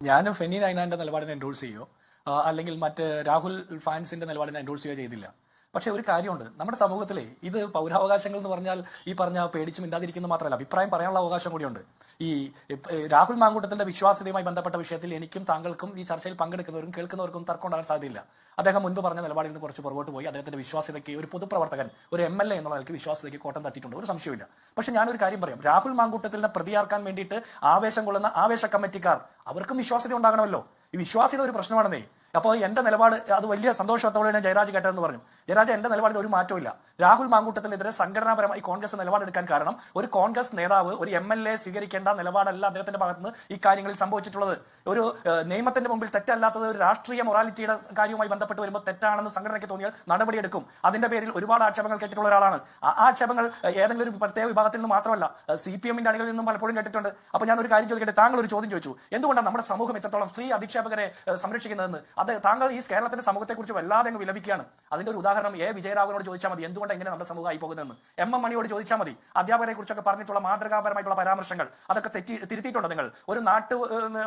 ഞാൻ ഫെനി നൈനാന്റെ നിലപാടിനെ എൻഡോഴ്സ് ചെയ്യോ അല്ലെങ്കിൽ മറ്റ് രാഹുൽ ഫാൻസിന്റെ നിലപാടിനെ എൻഡോഴ്സ് ചെയ്യുകയോ ചെയ്തില്ല. പക്ഷെ ഒരു കാര്യമുണ്ട്, നമ്മുടെ സമൂഹത്തിലെ ഇത് പൗരാവകാശങ്ങൾ എന്ന് പറഞ്ഞാൽ ഈ പറഞ്ഞ പേടിച്ച് മിണ്ടാതിരിക്കുന്നത് മാത്രമല്ല, അഭിപ്രായം പറയാനുള്ള അവകാശം കൂടിയുണ്ട്. ഈ രാഹുൽ മാങ്കൂട്ടത്തിന്റെ വിശ്വാസ്യതയുമായി ബന്ധപ്പെട്ട വിഷയത്തിൽ എനിക്കും താങ്കൾക്കും ഈ ചർച്ചയിൽ പങ്കെടുക്കുന്നവർക്കും കേൾക്കുന്നവർക്കും തർക്കം ഉണ്ടാകാൻ സാധ്യതയില്ല. അദ്ദേഹം മുൻപ് പറഞ്ഞ നിലപാടിൽ നിന്ന് കുറച്ച് പുറകോട്ട് പോയി. അദ്ദേഹത്തിന്റെ വിശ്വാസ്യതയ്ക്ക്, ഒരു പൊതുപ്രവർത്തകൻ, ഒരു MLA എന്നുള്ള നിലയ്ക്ക് വിശ്വാസ്യതയ്ക്ക് കോട്ടം തട്ടിയിട്ടുണ്ട്, ഒരു സംശയമില്ല. പക്ഷെ ഞാനൊരു കാര്യം പറയാം, രാഹുൽ മാങ്കൂട്ടത്തിനെ പ്രതിയാർക്കാൻ വേണ്ടിയിട്ട് ആവേശം കൊള്ളുന്ന ആവേശ കമ്മിറ്റിക്കാർ, അവർക്കും വിശ്വാസ്യത ഉണ്ടാകണമല്ലോ. ഈ വിശ്വാസ്യത ഒരു പ്രശ്നമാണെന്നേ. അപ്പോൾ എന്റെ നിലപാട് അത് വലിയ സന്തോഷത്തോടെ ഞാൻ ജയരാജ് കേട്ടതെന്ന് പറഞ്ഞു. ജയരാജ്, എന്റെ നിലപാടിൽ ഒരു മാറ്റമില്ല. രാഹുൽ മാങ്കൂട്ടത്തിനെതിരെ സംഘടനാപരമായി കോൺഗ്രസ് നിലപാടെടുക്കാൻ കാരണം ഒരു കോൺഗ്രസ് നേതാവ്, ഒരു MLA സ്വീകരിക്കേണ്ട നിലപാടല്ല അദ്ദേഹത്തിന്റെ ഭാഗത്തുനിന്ന് ഈ കാര്യങ്ങളിൽ സംഭവിച്ചിട്ടുള്ളത്. ഒരു നിയമത്തിന്റെ മുമ്പിൽ തെറ്റല്ലാത്തത് ഒരു രാഷ്ട്രീയ മൊറാലിറ്റിയുടെ കാര്യവുമായി ബന്ധപ്പെട്ട് വരുമ്പോൾ തെറ്റാണെന്ന് സംഘടനയ്ക്ക് തോന്നിയാൽ നടപടിയെടുക്കും. അതിന്റെ പേരിൽ ഒരുപാട് ആക്ഷേപങ്ങൾ കേട്ടിട്ടുള്ള ഒരാളാണ്. ആ ആക്ഷേപങ്ങൾ ഏതെങ്കിലും ഒരു പ്രത്യേക വിഭാഗത്തിൽ നിന്ന് മാത്രമല്ല, CPM-ന്റെ അണികളിൽ നിന്നും പലപ്പോഴും കേട്ടിട്ടുണ്ട്. അപ്പൊ ഞാൻ ഒരു കാര്യം ചോദിക്കട്ടെ, താങ്കൾ ഒരു ചോദ്യം ചോദിച്ചു, എന്തുകൊണ്ടാണ് നമ്മുടെ സമൂഹം ഇത്രത്തോളം സ്ത്രീ അധിക്ഷേപകരെ സംരക്ഷിക്കുന്നതെന്ന്. അത് താങ്കൾ ഈ കേരളത്തിന്റെ സമൂഹത്തെക്കുറിച്ച് വല്ലാതെ അങ്ങ് വിലപിക്കുകയാണ്. അതിന്റെ ഒരു ഉദാഹരണം വിജയരാഘവനോട് ചോദിച്ചാൽ മതി, എന്തുകൊണ്ട് ഇങ്ങനെ നമ്മുടെ സമൂഹമായി പോകുന്നതെന്ന്. MM മണിയോട് ചോദിച്ചാൽ മതി, അധ്യാപകരെ കുറിച്ചൊക്കെ പറഞ്ഞിട്ടുള്ള മാതൃകാപരമായിട്ടുള്ള പരാമർശങ്ങൾ അതൊക്കെ തിരുത്തിയിട്ടുണ്ട് നിങ്ങൾ.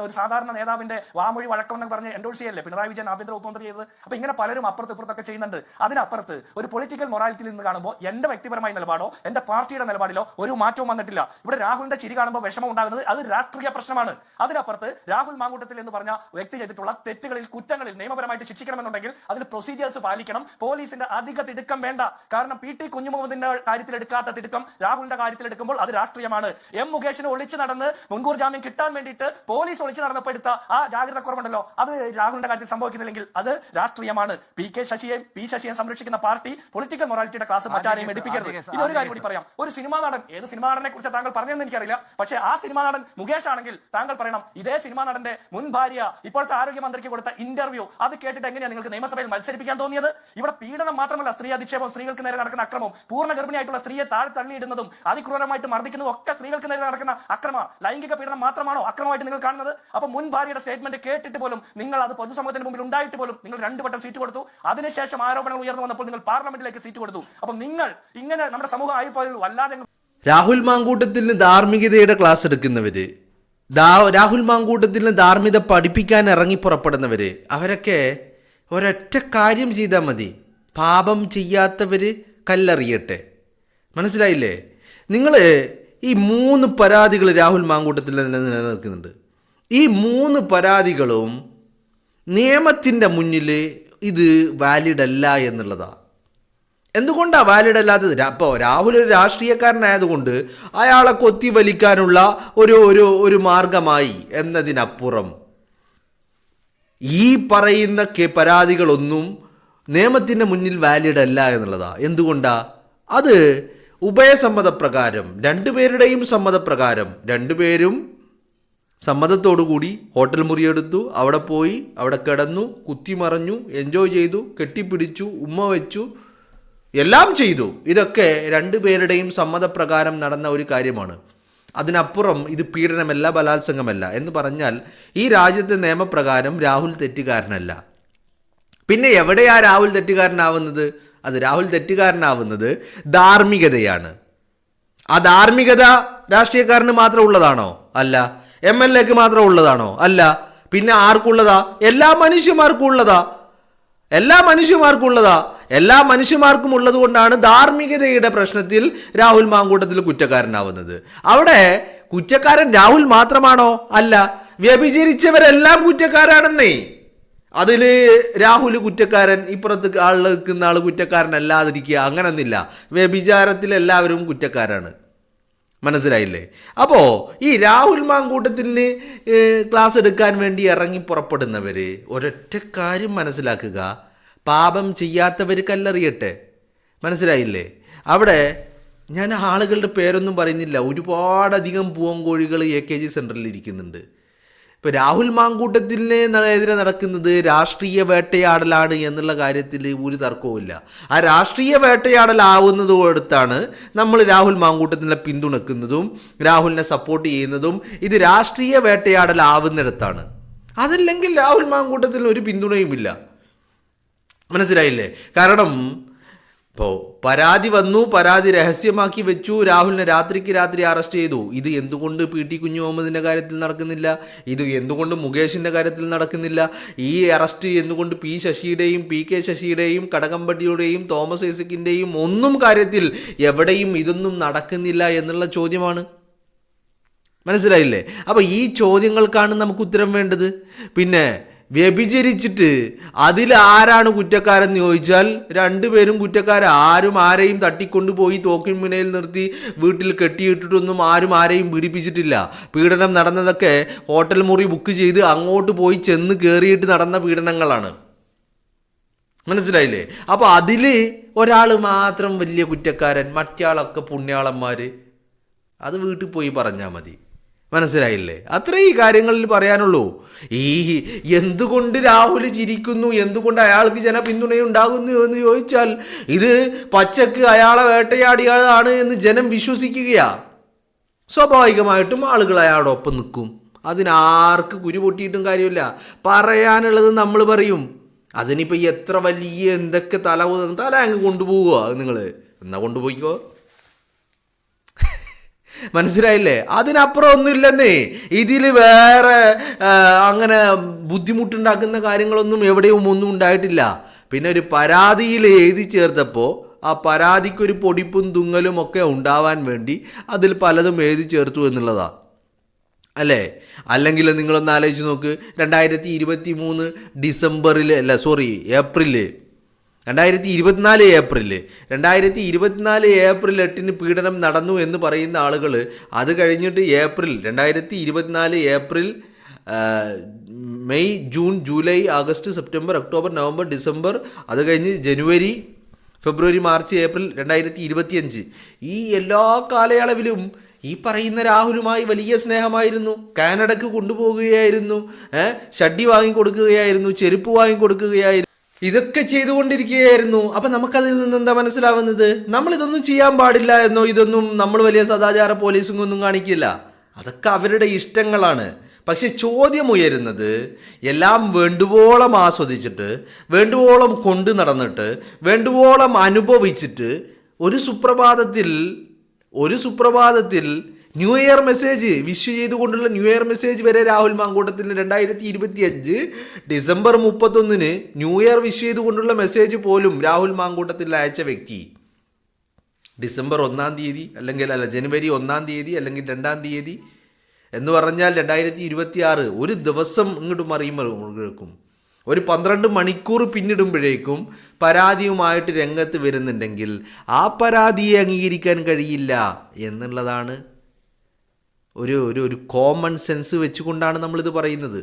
ഒരു സാധാരണ നേതാവിന്റെ വാമൊഴി വഴക്കമെന്ന് പറഞ്ഞ് എൻഡോഴ്സ് ചെയ്യല്ലേ പിണറായി വിജയൻ ആഭ്യന്തര ഉപമന്ത്രി ചെയ്തത്. അപ്പൊ ഇങ്ങനെ പലരും അപ്പുറത്ത് ഇപ്പുറത്തൊക്കെ ചെയ്യുന്നുണ്ട്. അതിനപ്പുറത്ത് ഒരു പൊളിറ്റിക്കൽ മൊറാലിറ്റിയിൽ നിന്ന് കാണുമ്പോൾ എന്റെ വ്യക്തിപരമായ നിലപാടോ എന്റെ പാർട്ടിയുടെ നിലപാടിലോ ഒരു മാറ്റവും വന്നിട്ടില്ല. ഇവിടെ രാഹുലിന്റെ ചിരി കാണുമ്പോൾ വിഷമം ഉണ്ടാകുന്നത് അത് രാഷ്ട്രീയ പ്രശ്നമാണ്. അതിനപ്പുറത്ത് രാഹുൽ മാങ്കൂട്ടത്തിൽ എന്ന് പറഞ്ഞ വ്യക്തി ചെയ്തിട്ടുള്ള തെറ്റുകളിൽ, കുറ്റങ്ങളിൽ നിയമപരമായിട്ട് ശിക്ഷിക്കണമെന്നുണ്ടെങ്കിൽ അതിൽ പ്രൊസീജിയേഴ്സ് പാലിക്കണം. പോലീസിന്റെ അധിക തിടുക്കം വേണ്ട. കാരണം PT കുഞ്ഞുമുഹമ്മദിന്റെ കാര്യത്തിൽ എടുക്കാത്ത തിടുക്കം രാഹുലിന്റെ കാര്യത്തിൽ എടുക്കുമ്പോൾ അത് രാഷ്ട്രീയമാണ്. മുകേഷിന് ഒളിച്ചു നടന്ന് മുൻകൂർ ജാമ്യം കിട്ടാൻ വേണ്ടിയിട്ട് പോലീസ് ഒളിച്ചു നടന്നപ്പോൾ എടുത്ത ആ ജാഗ്രത കുറവുണ്ടല്ലോ, അത് രാഹുലിന്റെ കാര്യത്തിൽ സംഭവിക്കുന്നില്ലെങ്കിൽ അത് രാഷ്ട്രീയമാണ്. P ശശിയെ സംരക്ഷിക്കുന്ന പാർട്ടി പൊളിറ്റിക്കൽ മൊറാലിറ്റിയുടെ ക്ലാസ് മറ്റാരെയും എടുപ്പിക്കരുത്. ഇതൊരു കാര്യം കൂടി പറയാം. ഒരു സിനിമാ നടൻ, ഏത് സിനിമാ നടനെ കുറിച്ച് താങ്കൾ പറഞ്ഞതെന്ന് എനിക്കറിയില്ല, പക്ഷേ ആ സിനിമാ നടൻ മുകേഷ് ആണെങ്കിൽ താങ്കൾ പറയണം, ഇതേ സിനിമാ നടന്റെ മുൻ ഭാര്യ ഇപ്പോഴത്തെ ആരോഗ്യമന്ത്രിക്ക് കൊടുത്ത ഇന്റർവ്യൂ അത് കേട്ടിട്ട് എങ്ങനെയാണ് നിങ്ങൾക്ക് നിയമസഭയിൽ മത്സരിപ്പിക്കാൻ തോന്നിയത്? ഇവിടെ പീഡനം മാത്രമല്ല, സ്ത്രീ അധിക്ഷേപം, സ്ത്രീകൾക്ക് നേരെ നടക്കുന്ന അക്രമം, പൂർണ്ണ ഗർഭിണിയായിട്ടുള്ള സ്ത്രീയെ താഴെ തള്ളിയിടുന്നതും അതിക്രൂരമായിട്ട് മർദ്ദിക്കുന്നതും ഒക്കെ സ്ത്രീകൾക്ക് നേരെ നടക്കുന്ന അക്രമ, ലൈംഗിക പീഡനം മാത്രമാണോ അക്രമമായിട്ട് നിങ്ങൾ കാണുന്നത്? അപ്പൊ മുൻ ഭാര്യയുടെ സ്റ്റേറ്റ്മെന്റ് കേട്ടിട്ട് പോലും, നിങ്ങൾ അത് പൊതുസമൂഹത്തിന് മുമ്പിൽ ഉണ്ടായിട്ട് പോലും നിങ്ങൾ 2 വട്ടം സീറ്റ് കൊടുത്തു. അതിനുശേഷം ആരോപണങ്ങൾ ഉയർന്നു വന്നപ്പോൾ നിങ്ങൾ പാർലമെന്റിലേക്ക് സീറ്റ് കൊടുത്തു. അപ്പൊ നിങ്ങൾ ഇങ്ങനെ നമ്മുടെ സമൂഹം ആയിപ്പോയത് വല്ലാതെ. രാഹുൽ മാങ്കൂട്ടത്തിന് ധാർമ്മികതയുടെ ക്ലാസ് എടുക്കുന്നവര്, രാഹുൽ മാങ്കൂട്ടത്തിന് ധാർമ്മികത പഠിപ്പിക്കാൻ ഇറങ്ങി പുറപ്പെടുന്നവര്, അവരൊക്കെ ഒരൊറ്റ കാര്യം ചെയ്താൽ മതി, പാപം ചെയ്യാത്തവര് കല്ലെറിയട്ടെ. മനസ്സിലായില്ലേ? നിങ്ങൾ ഈ 3 പരാതികൾ രാഹുൽ മാങ്കൂട്ടത്തിൽ നിലനിൽക്കുന്നുണ്ട്. ഈ 3 പരാതികളും നിയമത്തിൻ്റെ മുന്നിൽ ഇത് വാലിഡ് അല്ല എന്നുള്ളതാണ്. എന്തുകൊണ്ടാണ് വാലിഡ് അല്ലാത്തത്? അപ്പോൾ രാഹുൽ ഒരു രാഷ്ട്രീയക്കാരനായതുകൊണ്ട് അയാളെ കൊത്തി വലിക്കാനുള്ള ഒരു മാർഗമായി എന്നതിനപ്പുറം ഈ പറയുന്ന പരാതികളൊന്നും നിയമത്തിൻ്റെ മുന്നിൽ വാലിഡ് അല്ല എന്നുള്ളതാണ്. എന്തുകൊണ്ടാണ്? അത് ഉഭയസമ്മതപ്രകാരം, 2 പേരുടെയും സമ്മതപ്രകാരം, 2 പേരും സമ്മതത്തോടു കൂടി ഹോട്ടൽ മുറിയെടുത്തു, അവിടെ പോയി, അവിടെ കിടന്നു, കുത്തിമറഞ്ഞു, എൻജോയ് ചെയ്തു, കെട്ടിപ്പിടിച്ചു, ഉമ്മ വെച്ചു, എല്ലാം ചെയ്തു. ഇതൊക്കെ 2 പേരുടെയും സമ്മതപ്രകാരം നടന്ന ഒരു കാര്യമാണ്. അതിനപ്പുറം ഇത് പീഡനമല്ല, ബലാത്സംഗമല്ല എന്ന് പറഞ്ഞാൽ ഈ രാജ്യത്തെ നിയമപ്രകാരം രാഹുൽ തെറ്റുകാരനല്ല. പിന്നെ എവിടെയാ രാഹുൽ തെറ്റുകാരനാവുന്നത്? രാഹുൽ തെറ്റുകാരനാവുന്നത് ധാർമ്മികതയാണ്. ആ ധാർമ്മികത രാഷ്ട്രീയക്കാരന് മാത്രം ഉള്ളതാണോ? അല്ല. MLAക്ക് മാത്രം ഉള്ളതാണോ? അല്ല. പിന്നെ ആർക്കുള്ളതാ? എല്ലാ മനുഷ്യന്മാർക്കും ഉള്ളതാ. എല്ലാ മനുഷ്യന്മാർക്കും ഉള്ളത് കൊണ്ടാണ് ധാർമ്മികതയുടെ പ്രശ്നത്തിൽ രാഹുൽ മാങ്കൂട്ടത്തിൽ കുറ്റക്കാരനാവുന്നത്. അവിടെ കുറ്റക്കാരൻ രാഹുൽ മാത്രമാണോ? അല്ല. വ്യഭിചരിച്ചവരെല്ലാം കുറ്റക്കാരാണെന്നേ. അതിൽ രാഹുൽ കുറ്റക്കാരൻ, ഇപ്പുറത്ത് നിൽക്കുന്ന ആൾ കുറ്റക്കാരനല്ലാതിരിക്കുക, അങ്ങനൊന്നുമില്ല. വ്യഭിചാരത്തിൽ എല്ലാവരും കുറ്റക്കാരാണ്. മനസ്സിലായില്ലേ? അപ്പോൾ ഈ രാഹുൽ മാങ്കൂട്ടത്തിന് ക്ലാസ് എടുക്കാൻ വേണ്ടി ഇറങ്ങി പുറപ്പെടുന്നവർ ഒരൊറ്റ കാര്യം മനസ്സിലാക്കുക, പാപം ചെയ്യാത്തവർ കല്ലെറിയട്ടെ. മനസ്സിലായില്ലേ? അവിടെ ഞാൻ ആളുകളുടെ പേരൊന്നും പറയുന്നില്ല, ഒരുപാടധികം പൂവങ്കോഴികൾ AKG സെൻറ്ററിൽ ഇരിക്കുന്നുണ്ട്. ഇപ്പോൾ രാഹുൽ മാങ്കൂട്ടത്തിനെതിരെ നടക്കുന്നത് രാഷ്ട്രീയ വേട്ടയാടലാണ് എന്നുള്ള കാര്യത്തിൽ ഒരു തർക്കവുമില്ല. ആ രാഷ്ട്രീയ വേട്ടയാടലാവുന്നതോടത്താണ് നമ്മൾ രാഹുൽ മാങ്കൂട്ടത്തിനെ പിന്തുണക്കുന്നതും രാഹുലിനെ സപ്പോർട്ട് ചെയ്യുന്നതും. ഇത് രാഷ്ട്രീയ വേട്ടയാടലാവുന്നിടത്താണ്. അതല്ലെങ്കിൽ രാഹുൽ മാങ്കൂട്ടത്തിന് ഒരു പിന്തുണയുമില്ല. മനസ്സിലായില്ലേ? കാരണം ഇപ്പോൾ പരാതി വന്നു, പരാതി രഹസ്യമാക്കി വെച്ചു, രാഹുലിനെ രാത്രിക്ക് രാത്രി അറസ്റ്റ് ചെയ്തു. ഇത് എന്തുകൊണ്ട് PT കുഞ്ഞു മുഹമ്മദിൻ്റെ കാര്യത്തിൽ നടക്കുന്നില്ല? ഇത് എന്തുകൊണ്ട് മുകേഷിൻ്റെ കാര്യത്തിൽ നടക്കുന്നില്ല? ഈ അറസ്റ്റ് എന്തുകൊണ്ട് P ശശിയുടെയും PK ശശിയുടെയും കടകംപള്ളിയുടെയും തോമസ് ഐസക്കിൻ്റെയും ഒന്നും കാര്യത്തിൽ എവിടെയും ഇതൊന്നും നടക്കുന്നില്ല എന്നുള്ള ചോദ്യമാണ്. മനസ്സിലായില്ലേ? അപ്പോൾ ഈ ചോദ്യങ്ങൾക്കാണ് നമുക്ക് ഉത്തരം വേണ്ടത്. പിന്നെ വ്യഭിചരിച്ചിട്ട് അതിൽ ആരാണ് കുറ്റക്കാരെന്ന് ചോദിച്ചാൽ രണ്ടുപേരും കുറ്റക്കാരൻ. ആരും ആരെയും തട്ടിക്കൊണ്ടുപോയി തോക്കിൻ മുനയിൽ നിർത്തി വീട്ടിൽ കെട്ടിയിട്ടിട്ടൊന്നും ആരും ആരെയും പീഡിപ്പിച്ചിട്ടില്ല. പീഡനം നടന്നതൊക്കെ ഹോട്ടൽ മുറി ബുക്ക് ചെയ്ത് അങ്ങോട്ട് പോയി ചെന്ന് കയറിയിട്ട് നടന്ന പീഡനങ്ങളാണ്. മനസ്സിലായില്ലേ? അപ്പോൾ അതിൽ ഒരാൾ മാത്രം വലിയ കുറ്റക്കാരൻ, മറ്റയാളൊക്കെ പുണ്യാളന്മാർ. അത് വീട്ടിൽ പോയി പറഞ്ഞാൽ മതി. മനസ്സിലായില്ലേ? അത്രേ ഈ കാര്യങ്ങളിൽ പറയാനുള്ളൂ. ഈ എന്തുകൊണ്ട് രാഹുൽ ചിരിക്കുന്നു, എന്തുകൊണ്ട് അയാൾക്ക് ജനപിന്തുണയുണ്ടാകുന്നു എന്ന് ചോദിച്ചാൽ ഇത് പച്ചക്ക് അയാളെ വേട്ടയാടിയതാണ് എന്ന് ജനം വിശ്വസിക്കുകയാ. സ്വാഭാവികമായിട്ടും ആളുകൾ അയാളോടൊപ്പം നിൽക്കും. അതിനാർക്ക് കുരു പൊട്ടിയിട്ടും കാര്യമില്ല. പറയാനുള്ളത് നമ്മൾ പറയും. അതിനിപ്പോൾ എത്ര വലിയ എന്തൊക്കെ തല അങ്ങ് കൊണ്ടുപോകുക നിങ്ങൾ, എന്നാ കൊണ്ടുപോയിക്കോ. മനസ്സിലായില്ലേ? അതിനപ്പുറം ഒന്നുമില്ലെന്നേ. ഇതിൽ വേറെ അങ്ങനെ ബുദ്ധിമുട്ടുണ്ടാക്കുന്ന കാര്യങ്ങളൊന്നും എവിടെയും ഒന്നും ഉണ്ടായിട്ടില്ല. പിന്നെ ഒരു പരാതിയിൽ എഴുതി ചേർത്തപ്പോൾ ആ പരാതിക്കൊരു പൊടിപ്പും തുങ്ങലും ഒക്കെ ഉണ്ടാവാൻ വേണ്ടി അതിൽ പലതും എഴുതി ചേർത്തു എന്നുള്ളതാണ് അല്ലേ? അല്ലെങ്കിൽ നിങ്ങളൊന്ന് ആലോചിച്ച് നോക്ക്. 2023 ഡിസംബറിൽ ഏപ്രിൽ 2024 ഏപ്രിൽ 8 പീഡനം നടന്നു എന്ന് പറയുന്ന ആളുകൾ അത് കഴിഞ്ഞിട്ട് 2024 April May June July August September October November December, അത് കഴിഞ്ഞ് ജനുവരി ഫെബ്രുവരി മാർച്ച് ഏപ്രിൽ 2025 ഈ എല്ലാ കാലയളവിലും ഈ പറയുന്ന രാഹുലുമായി വലിയ സ്നേഹമായിരുന്നു. കാനഡക്ക് കൊണ്ടുപോകുകയായിരുന്നു, ഷഡ്ഡി വാങ്ങിക്കൊടുക്കുകയായിരുന്നു, ചെരുപ്പ് വാങ്ങിക്കൊടുക്കുകയായിരുന്നു, ഇതൊക്കെ ചെയ്തുകൊണ്ടിരിക്കുകയായിരുന്നു. അപ്പം നമുക്കതിൽ നിന്ന് എന്താ മനസ്സിലാവുന്നത്? നമ്മളിതൊന്നും ചെയ്യാൻ പാടില്ല എന്നോ ഇതൊന്നും നമ്മൾ വലിയ സദാചാര പോലീസിംഗ് ഒന്നും കാണിക്കില്ല. അതൊക്കെ അവരുടെ ഇഷ്ടങ്ങളാണ്. പക്ഷെ ചോദ്യം ഉയരുന്നത്, എല്ലാം വേണ്ടുവോളം ആസ്വദിച്ചിട്ട്, വേണ്ടുവോളം കൊണ്ടു നടന്നിട്ട്, വേണ്ടുവോളം അനുഭവിച്ചിട്ട് ഒരു സുപ്രഭാതത്തിൽ ന്യൂ ഇയർ മെസ്സേജ് വിഷ് ചെയ്തുകൊണ്ടുള്ള ന്യൂ ഇയർ മെസ്സേജ് വരെ Rahul Mankoottathil 2025 December 31 new year wish ചെയ്തുകൊണ്ടുള്ള മെസ്സേജ് പോലും രാഹുൽ മാങ്കൂട്ടത്തിൽ അയച്ച വ്യക്തി ഡിസംബർ 1-ാം തീയതി ജനുവരി 1-ാം തീയതി അല്ലെങ്കിൽ 2-ാം തീയതി എന്ന് പറഞ്ഞാൽ 2026 ഒരു ദിവസം ഇങ്ങോട്ട് മറിയുമ്പോഴേക്കും ഒരു 12 മണിക്കൂർ പിന്നിടുമ്പോഴേക്കും പരാതിയുമായിട്ട് രംഗത്ത് വരുന്നുണ്ടെങ്കിൽ ആ പരാതിയെ അംഗീകരിക്കാൻ കഴിയില്ല എന്നുള്ളതാണ് ഒരു കോമൺ സെൻസ് വെച്ചുകൊണ്ടാണ് നമ്മളിത് പറയുന്നത്.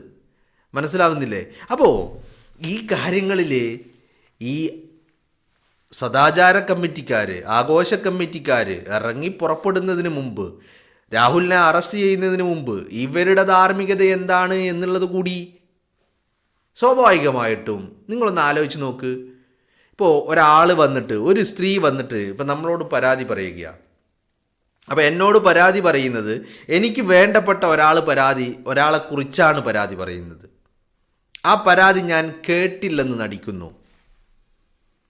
മനസ്സിലാവുന്നില്ലേ? അപ്പോൾ ഈ കാര്യങ്ങളിൽ ഈ സദാചാര കമ്മിറ്റിക്കാർ, ആഘോഷ കമ്മിറ്റിക്കാർ ഇറങ്ങി പുറപ്പെടുന്നതിന് മുമ്പ്, രാഹുലിനെ അറസ്റ്റ് ചെയ്യുന്നതിന് മുമ്പ് ഇവരുടെ ധാർമ്മികത എന്താണ് എന്നുള്ളത് കൂടി സ്വാഭാവികമായിട്ടും നിങ്ങളൊന്ന് ആലോചിച്ച് നോക്ക്. ഇപ്പോൾ ഒരു സ്ത്രീ വന്നിട്ട് ഇപ്പം നമ്മളോട് പരാതി പറയുക. അപ്പോൾ എന്നോട് പരാതി പറയുന്നത്, എനിക്ക് വേണ്ടപ്പെട്ട ഒരാളെക്കുറിച്ചാണ് പരാതി പറയുന്നത്. ആ പരാതി ഞാൻ കേട്ടില്ലെന്ന് നടിക്കുന്നു.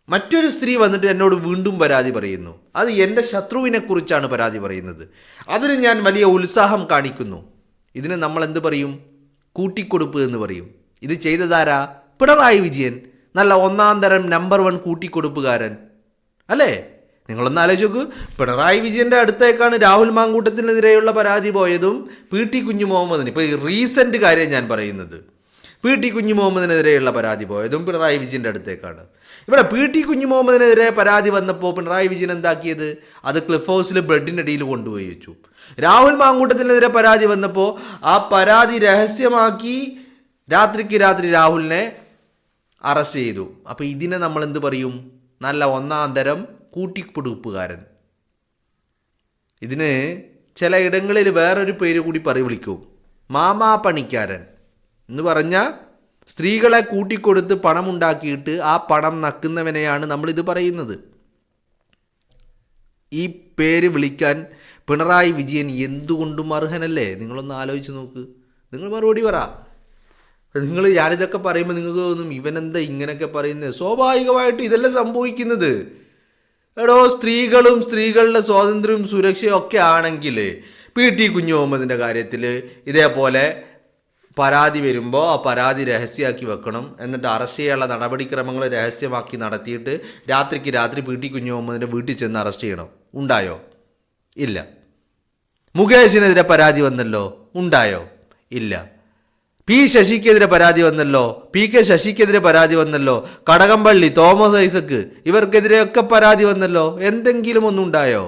മറ്റൊരു സ്ത്രീ വന്നിട്ട് എന്നോട് വീണ്ടും പരാതി പറയുന്നു. അത് എൻ്റെ ശത്രുവിനെക്കുറിച്ചാണ് പരാതി പറയുന്നത്. അതിന് ഞാൻ വലിയ ഉത്സാഹം കാണിക്കുന്നു. ഇതിന് നമ്മൾ എന്ത് പറയും? കൂട്ടിക്കൊടുപ്പ് എന്ന് പറയും. ഇത് ചെയ്തതാരാ? പിണറായി വിജയൻ. നല്ല 1-ാം തരം നമ്പർ 1 കൂട്ടിക്കൊടുപ്പുകാരൻ അല്ലേ? നിങ്ങളൊന്ന് ആലോചിച്ച് നോക്കൂ. പിണറായി വിജയൻ്റെ അടുത്തേക്കാണ് രാഹുൽ മാങ്കൂട്ടത്തിനെതിരെയുള്ള പരാതി പോയതും PT കുഞ്ഞു മുഹമ്മദിന്, ഇപ്പോൾ റീസെൻ്റ് കാര്യം ഞാൻ പറയുന്നത്, PT കുഞ്ഞു മുഹമ്മദിനെതിരെയുള്ള പരാതി പോയതും പിണറായി വിജയൻ്റെ അടുത്തേക്കാണ്. ഇവിടെ PT കുഞ്ഞു മുഹമ്മദിനെതിരെ പരാതി വന്നപ്പോൾ പിണറായി വിജയൻ എന്താക്കിയത്? അത് ക്ലിഫ് ഹൗസിൽ ബ്രെഡിൻ്റെ അടിയിൽ കൊണ്ടുപോയി വെച്ചു. രാഹുൽ മാങ്കൂട്ടത്തിനെതിരെ പരാതി വന്നപ്പോൾ ആ പരാതി രഹസ്യമാക്കി രാത്രിക്ക് രാത്രി രാഹുലിനെ അറസ്റ്റ് ചെയ്തു. അപ്പോൾ ഇതിനെ നമ്മൾ എന്ത് പറയും? നല്ല 1-ാം തരം കൂട്ടിക്കൊടുപ്പുകാരൻ. ഇതിന് ചില ഇടങ്ങളിൽ വേറൊരു പേര് കൂടി വിളിക്കും, മാമാ പണിക്കാരൻ എന്ന് പറഞ്ഞാൽ സ്ത്രീകളെ കൂട്ടിക്കൊടുത്ത് പണമുണ്ടാക്കിയിട്ട് ആ പണം നക്കുന്നവനെയാണ് നമ്മളിത് പറയുന്നത്. ഈ പേര് വിളിക്കാൻ പിണറായി വിജയൻ എന്തുകൊണ്ടും അർഹനല്ലേ? നിങ്ങളൊന്ന് ആലോചിച്ച് നോക്ക്. നിങ്ങൾ മറുപടി പറ. ഞാനിതൊക്കെ പറയുമ്പോൾ നിങ്ങൾക്ക് തോന്നും ഇവനെന്താ ഇങ്ങനെയൊക്കെ പറയുന്നത്? സ്വാഭാവികമായിട്ടും ഇതെല്ലാം സംഭവിക്കുന്നത്. എടോ, സ്ത്രീകളുടെ സ്വാതന്ത്ര്യവും സുരക്ഷയും ഒക്കെ ആണെങ്കിൽ PT കുഞ്ഞുമുഹമ്മദിൻ്റെ കാര്യത്തിൽ ഇതേപോലെ പരാതി വരുമ്പോൾ ആ പരാതി രഹസ്യമാക്കി വെക്കണം. എന്നിട്ട് അറസ്റ്റ് ചെയ്യാനുള്ള നടപടിക്രമങ്ങൾ രഹസ്യമാക്കി നടത്തിയിട്ട് രാത്രിക്ക് രാത്രി PT കുഞ്ഞുമുഹമ്മദിൻ്റെ വീട്ടിൽ ചെന്ന് അറസ്റ്റ് ചെയ്യണം. ഉണ്ടായോ? ഇല്ല. മുകേഷിനെതിരെ പരാതി വന്നല്ലോ, ഉണ്ടായോ? ഇല്ല. P ശശിക്കെതിരെ പരാതി വന്നല്ലോ, PK ശശിക്കെതിരെ പരാതി വന്നല്ലോ, കടകംപള്ളി, തോമസ് ഐസക്ക് ഇവർക്കെതിരെയൊക്കെ പരാതി വന്നല്ലോ. എന്തെങ്കിലും ഒന്നും ഉണ്ടായോ?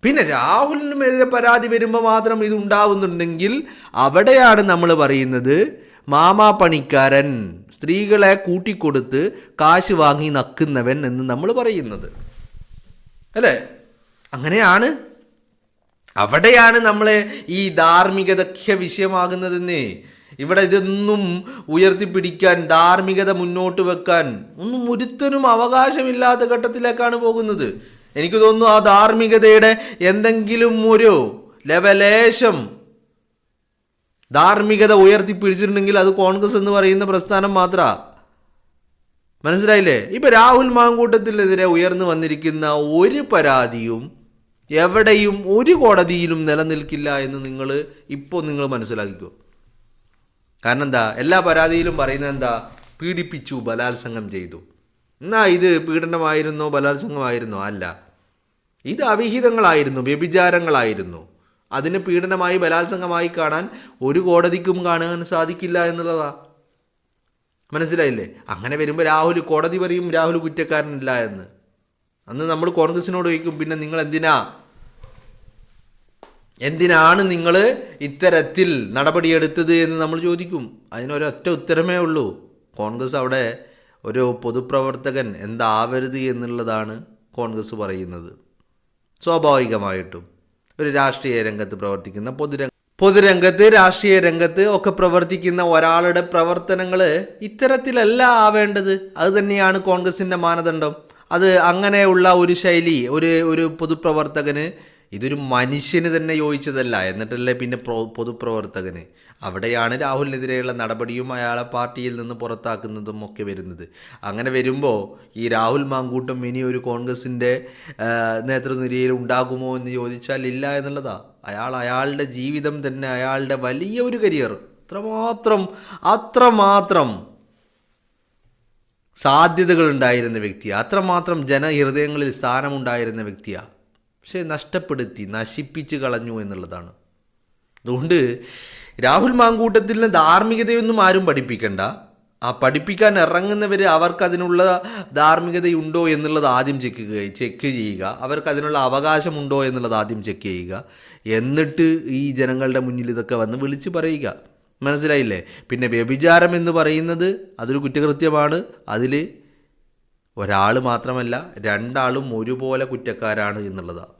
പിന്നെ രാഹുലിനുമെതിരെ പരാതി വരുമ്പോൾ മാത്രം ഇത് ഉണ്ടാവുന്നുണ്ടെങ്കിൽ അവിടെയാണ് നമ്മൾ പറയുന്നത് മാമാ പണിക്കാരൻ, സ്ത്രീകളെ കൂട്ടിക്കൊടുത്ത് കാശ് വാങ്ങി നക്കുന്നവൻ എന്ന് നമ്മൾ പറയുന്നത്, അല്ലേ? അങ്ങനെയാണ്. അവിടെയാണ് നമ്മളെ ഈ ധാർമ്മികതയ്ക്ക് വിഷയമാകുന്നതെന്ന്. ഇവിടെ ഇതൊന്നും ഉയർത്തിപ്പിടിക്കാൻ, ധാർമ്മികത മുന്നോട്ട് വെക്കാൻ ഒന്നും ഒരുത്തനും അവകാശമില്ലാത്ത ഘട്ടത്തിലേക്കാണ് പോകുന്നത്. എനിക്ക് തോന്നുന്നു ആ ധാർമ്മികതയുടെ എന്തെങ്കിലും ഒരു ലെവലേശം ധാർമ്മികത ഉയർത്തിപ്പിടിച്ചിട്ടുണ്ടെങ്കിൽ അത് കോൺഗ്രസ് എന്ന് പറയുന്ന പ്രസ്ഥാനം മാത്രമാണ്. മനസ്സിലായില്ലേ? ഇപ്പം രാഹുൽ മാങ്കൂട്ടത്തിനെതിരെ ഉയർന്നു വന്നിരിക്കുന്ന ഒരു പരാതിയും എവിടെയും ഒരു കോടതിയിലും നിലനിൽക്കില്ല എന്ന് നിങ്ങൾ മനസ്സിലാക്കിക്കോ. കാരണം എന്താ? എല്ലാ പരാതിയിലും പറയുന്നത് എന്താ? പീഡിപ്പിച്ചു, ബലാത്സംഗം ചെയ്തു. എന്നാ ഇത് പീഡനമായിരുന്നോ ബലാത്സംഗമായിരുന്നോ? അല്ല, ഇത് അവിഹിതങ്ങളായിരുന്നു, വ്യഭിചാരങ്ങളായിരുന്നു. അതിന് പീഡനമായി ബലാത്സംഗമായി കാണാൻ ഒരു കോടതിക്കും കാണാൻ സാധിക്കില്ല എന്നുള്ളതാ. മനസ്സിലായില്ലേ? അങ്ങനെ വരുമ്പോൾ രാഹുൽ കോടതി പറയും രാഹുൽ കുറ്റക്കാരനല്ല എന്ന്. അന്ന് നമ്മൾ കോൺഗ്രസിനോട് ചോദിക്കും, പിന്നെ നിങ്ങൾ എന്തിനാണ് നിങ്ങൾ ഇത്തരത്തിൽ നടപടിയെടുത്തത് എന്ന് നമ്മൾ ചോദിക്കും. അതിനൊരൊറ്റ ഉത്തരമേ ഉള്ളൂ. കോൺഗ്രസ് അവിടെ ഒരു പൊതുപ്രവർത്തകൻ എന്താവരുത് എന്നുള്ളതാണ് കോൺഗ്രസ് പറയുന്നത്. സ്വാഭാവികമായിട്ടും ഒരു രാഷ്ട്രീയ രംഗത്ത് പ്രവർത്തിക്കുന്ന പൊതുരംഗത്ത് രാഷ്ട്രീയ രംഗത്ത് ഒക്കെ പ്രവർത്തിക്കുന്ന ഒരാളുടെ പ്രവർത്തനങ്ങൾ ഇത്തരത്തിലല്ല ആവേണ്ടത്. അത് തന്നെയാണ് കോൺഗ്രസിൻ്റെ മാനദണ്ഡം. അത് അങ്ങനെയുള്ള ഒരു ശൈലി ഒരു പൊതുപ്രവർത്തകന്, ഇതൊരു മനുഷ്യന് തന്നെ യോജിച്ചതല്ല, എന്നിട്ടല്ലേ പിന്നെ പൊതുപ്രവർത്തകന്. അവിടെയാണ് രാഹുലിനെതിരെയുള്ള നടപടിയും അയാളെ പാർട്ടിയിൽ നിന്ന് പുറത്താക്കുന്നതും ഒക്കെ വരുന്നത്. അങ്ങനെ വരുമ്പോൾ ഈ രാഹുൽ മാങ്കൂട്ടം ഇനി ഒരു കോൺഗ്രസിൻ്റെ നേതൃനിരയിൽ ഉണ്ടാകുമോ എന്ന് ചോദിച്ചാൽ ഇല്ല എന്നുള്ളതാണ്. അയാളുടെ ജീവിതം തന്നെ, അയാളുടെ വലിയ ഒരു കരിയർ, അത്രമാത്രം സാധ്യതകൾ ഉണ്ടായിരുന്ന വ്യക്തിയാണ്, അത്രമാത്രം ജനഹൃദയങ്ങളിൽ സ്ഥാനമുണ്ടായിരുന്ന വ്യക്തിയാണ്. പക്ഷേ നശിപ്പിച്ച് കളഞ്ഞു എന്നുള്ളതാണ്. അതുകൊണ്ട് രാഹുൽ മാങ്കൂട്ടത്തിന് ധാർമ്മികതയൊന്നും ആരും പഠിപ്പിക്കണ്ട. ആ പഠിപ്പിക്കാൻ ഇറങ്ങുന്നവർ അവർക്കതിനുള്ള ധാർമ്മികതയുണ്ടോ എന്നുള്ളത് ആദ്യം ചെക്ക് ചെയ്യുക. അവർക്കതിനുള്ള അവകാശമുണ്ടോ എന്നുള്ളത് ആദ്യം ചെക്ക് ചെയ്യുക. എന്നിട്ട് ഈ ജനങ്ങളുടെ മുന്നിൽ ഇതൊക്കെ വന്ന് വിളിച്ച് പറയുക. മനസ്സിലായില്ലേ? പിന്നെ വ്യഭിചാരം എന്ന് പറയുന്നത് അതൊരു കുറ്റകൃത്യമാണ്. അതിൽ ഒരാൾ മാത്രമല്ല, രണ്ടാളും ഒരുപോലെ കുറ്റക്കാരാണ് എന്നുള്ളതാണ്.